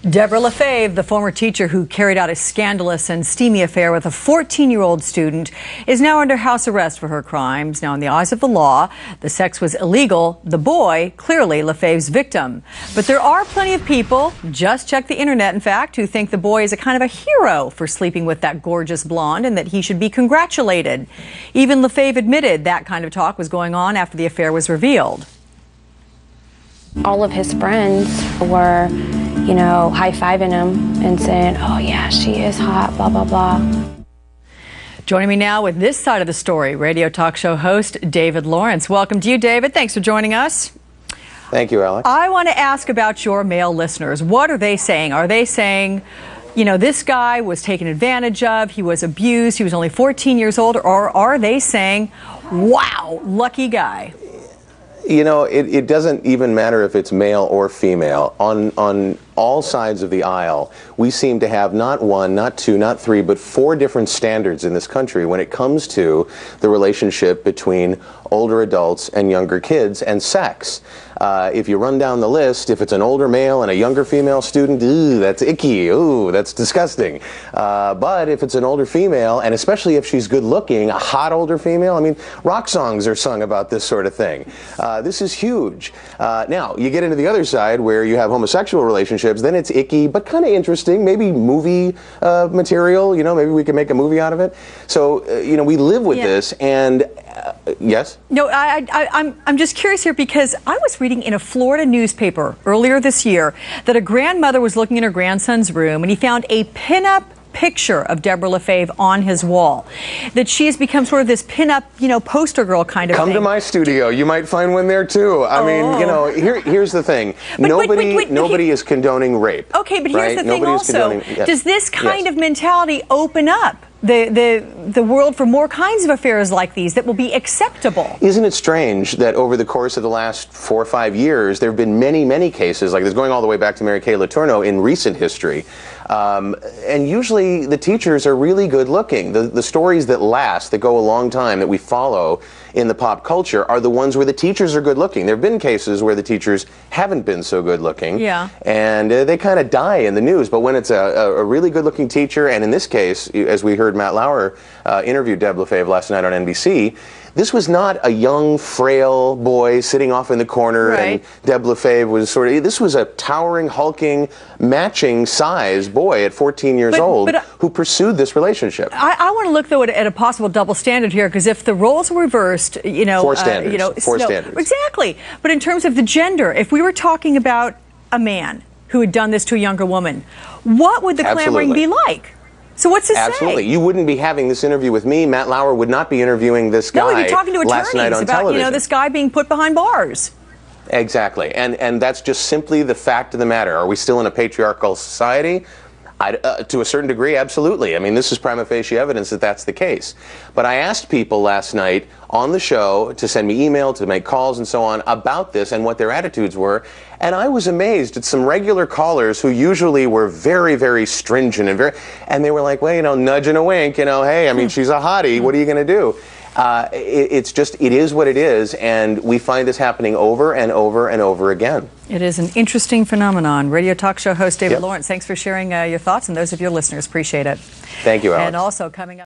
Deb LaFave, the former teacher who carried out a scandalous and steamy affair with a 14-year-old student, is now under house arrest for her crimes. Now, in the eyes of the law, the sex was illegal. The boy, clearly LaFave's victim. But there are plenty of people, just check the internet, in fact, who think the boy is a kind of a hero for sleeping with that gorgeous blonde and that he should be congratulated. Even LaFave admitted that kind of talk was going on after the affair was revealed. All of his friends were, you know, high-fiving him and saying, oh yeah, she is hot, blah, blah, blah. Joining me now with this side of the story, radio talk show host David Lawrence. Welcome to you, David. Thanks for joining us. Thank you, Alex. I want to ask about your male listeners. What are they saying? Are they saying, you know, this guy was taken advantage of, he was abused, he was only 14 years old, or are they saying, wow, lucky guy? You know, it doesn't even matter if it's male or female. On all sides of the aisle, we seem to have not one, not two, not three, but four different standards in this country when it comes to the relationship between older adults and younger kids and sex. If you run down the list, if it's an older male and a younger female student, ooh, that's icky, ooh, that's disgusting. But if it's an older female, and especially if she's good looking, a hot older female, I mean, rock songs are sung about this sort of thing. This is huge. Now, you get into the other side where you have homosexual relationships, then it's icky, but kind of interesting, maybe movie material, you know, maybe we can make a movie out of it. So, you know, we live with this, and yes? No, I'm just curious here because I was reading in a Florida newspaper earlier this year that a grandmother was looking in her grandson's room and he found a pinup picture of Deborah LaFave on his wall. That she has become sort of this pinup, you know, poster girl kind of thing. Come to my studio. You might find one there too. I mean, you know, here's the thing. Nobody is condoning rape. Okay, but here's the thing Nobody also. Yes. Does this kind of mentality open up the world for more kinds of affairs like these that will be acceptable? Isn't it strange that over the course of the last 4 or 5 years, there have been many cases like this, going all the way back to Mary Kay Letourneau in recent history. And usually the teachers are really good looking. The stories that last, that go a long time, that we follow in the pop culture are the ones where the teachers are good looking. There have been cases where the teachers haven't been so good looking. Yeah. And they kind of die in the news. But when it's a really good looking teacher, and in this case, as we heard Matt Lauer interview Deb LaFave last night on NBC, this was not a young, frail boy sitting off in the corner, and Deb LaFave was sort of, this was a towering, hulking, matching size boy at 14 years old who pursued this relationship. I want to look, though, at a possible double standard here, because if the roles were reversed, you know... Four standards. Four standards. Exactly. But in terms of the gender, if we were talking about a man who had done this to a younger woman, what would the clamoring be like? So what's this Absolutely. You wouldn't be having this interview with me. Matt Lauer would not be interviewing this guy he'd be talking to last night on about, television. you know, this guy being put behind bars. Exactly. And that's just simply the fact of the matter. Are we still in a patriarchal society? To a certain degree, absolutely. I mean, this is prima facie evidence that that's the case. But I asked people last night on the show to send me email, to make calls and so on about this and what their attitudes were. And I was amazed at some regular callers who usually were very stringent and they were like, well, you know, nudge and a wink, you know, hey, I mean, she's a hottie. What are you going to do? It's just, it is what it is, and we find this happening over and over and over again. It is an interesting phenomenon. Radio talk show host David Lawrence, thanks for sharing your thoughts, and those of your listeners, appreciate it. Thank you, Alex. And also coming up.